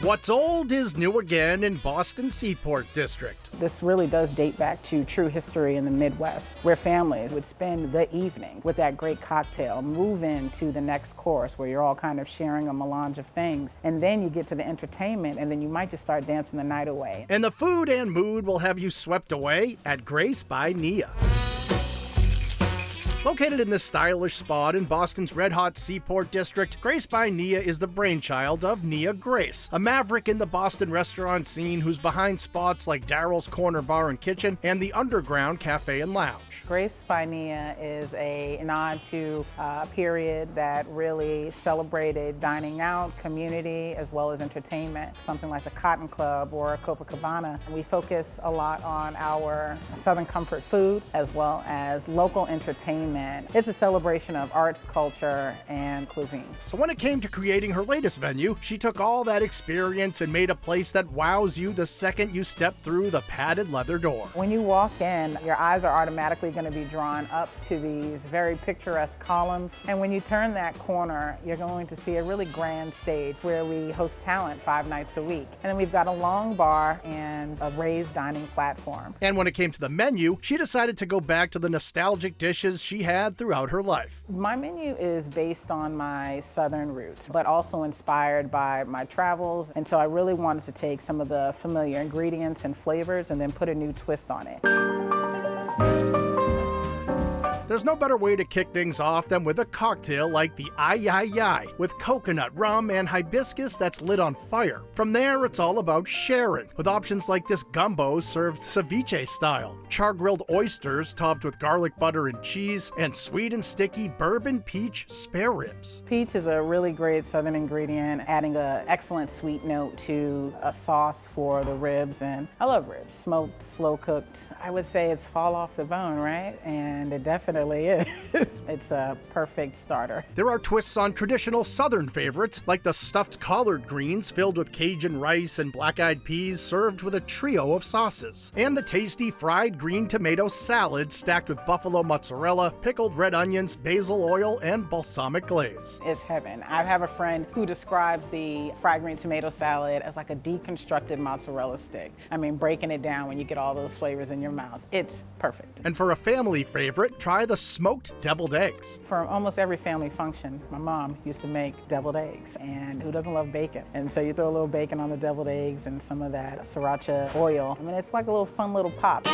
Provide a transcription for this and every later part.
What's old is new again in Boston's Seaport district. This really does date back to true history in the Midwest, where families would spend the evening with that great cocktail, move into the next course where you're all kind of sharing a melange of things, and then you get to the entertainment, and then you might just start dancing the night away. And the food and mood will have you swept away at Grace by Nia. Located in this stylish spot in Boston's red-hot Seaport district, Grace by Nia is the brainchild of Nia Grace, a maverick in the Boston restaurant scene who's behind spots like Daryl's Corner Bar and Kitchen and the Underground Cafe and Lounge. Grace by Nia is a nod to a period that really celebrated dining out, community, as well as entertainment, something like the Cotton Club or Copacabana. We focus a lot on our Southern comfort food as well as local entertainment. It's a celebration of arts, culture, and cuisine. So when it came to creating her latest venue, she took all that experience and made a place that wows you the second you step through the padded leather door. When you walk in, your eyes are automatically going to be drawn up to these very picturesque columns. And when you turn that corner, you're going to see a really grand stage where we host talent 5 nights a week. And then we've got a long bar and a raised dining platform. And when it came to the menu, she decided to go back to the nostalgic dishes she had throughout her life. My menu is based on my Southern roots, but also inspired by my travels. And so I really wanted to take some of the familiar ingredients and flavors and then put a new twist on it. There's no better way to kick things off than with a cocktail like the Ay Ay Ay, with coconut, rum, and hibiscus that's lit on fire. From there, it's all about sharing, with options like this gumbo served ceviche style, char-grilled oysters topped with garlic butter and cheese, and sweet and sticky bourbon peach spare ribs. Peach is a really great Southern ingredient, adding an excellent sweet note to a sauce for the ribs, and I love ribs, smoked, slow cooked. I would say it's fall off the bone, right? And it definitely is. It's a perfect starter. There are twists on traditional Southern favorites, like the stuffed collard greens filled with Cajun rice and black-eyed peas served with a trio of sauces, and the tasty fried green tomato salad stacked with buffalo mozzarella, pickled red onions, basil oil, and balsamic glaze. It's heaven. I have a friend who describes the fried green tomato salad as like a deconstructed mozzarella stick. I mean, breaking it down when you get all those flavors in your mouth. It's perfect. And for a family favorite, try the smoked deviled eggs. For almost every family function, my mom used to make deviled eggs, and who doesn't love bacon? And so you throw a little bacon on the deviled eggs and some of that sriracha oil. I mean, it's like a little fun little pop.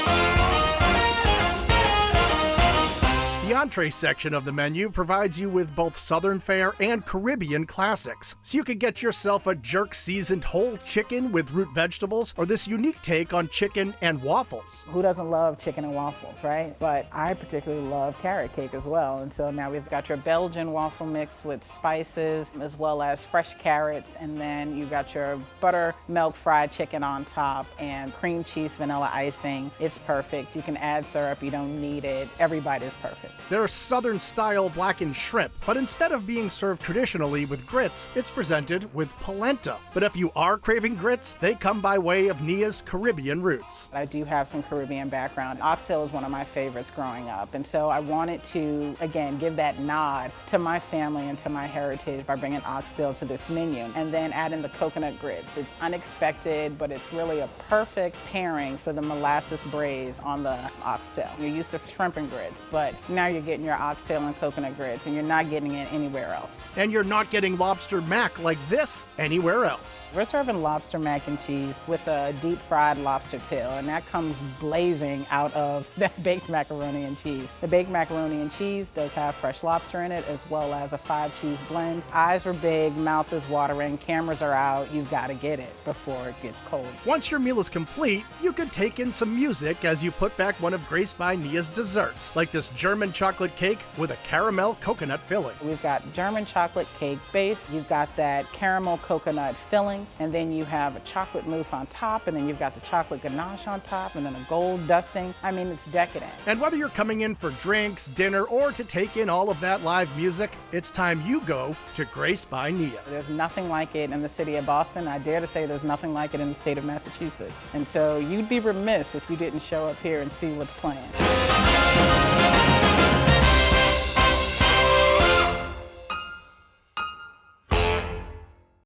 The entree section of the menu provides you with both Southern fare and Caribbean classics, so you could get yourself a jerk-seasoned whole chicken with root vegetables or this unique take on chicken and waffles. Who doesn't love chicken and waffles, right? But I particularly love carrot cake as well, and so now we've got your Belgian waffle mix with spices as well as fresh carrots, and then you've got your buttermilk fried chicken on top and cream cheese vanilla icing. It's perfect. You can add syrup, you don't need it. Every bite is perfect. They're Southern-style blackened shrimp, but instead of being served traditionally with grits, it's presented with polenta. But if you are craving grits, they come by way of Nia's Caribbean roots. I do have some Caribbean background. Oxtail is one of my favorites growing up, and so I wanted to, again, give that nod to my family and to my heritage by bringing oxtail to this menu, and then adding the coconut grits. It's unexpected, but it's really a perfect pairing for the molasses braise on the oxtail. You're used to shrimp and grits, but now you're getting your oxtail and coconut grits, and you're not getting it anywhere else. And you're not getting lobster mac like this anywhere else. We're serving lobster mac and cheese with a deep fried lobster tail, and that comes blazing out of that baked macaroni and cheese. The baked macaroni and cheese does have fresh lobster in it, as well as a 5-cheese blend. Eyes are big, mouth is watering, cameras are out. You've got to get it before it gets cold. Once your meal is complete, you could take in some music as you put back one of Grace by Nia's desserts, like this German chocolate cake with a caramel coconut filling. We've got German chocolate cake base, you've got that caramel coconut filling, and then you have a chocolate mousse on top, and then you've got the chocolate ganache on top, and then a gold dusting. I mean, it's decadent. And whether you're coming in for drinks, dinner, or to take in all of that live music, it's time you go to Grace by Nia. There's nothing like it in the city of Boston. I dare to say there's nothing like it in the state of Massachusetts. And so you'd be remiss if you didn't show up here and see what's planned.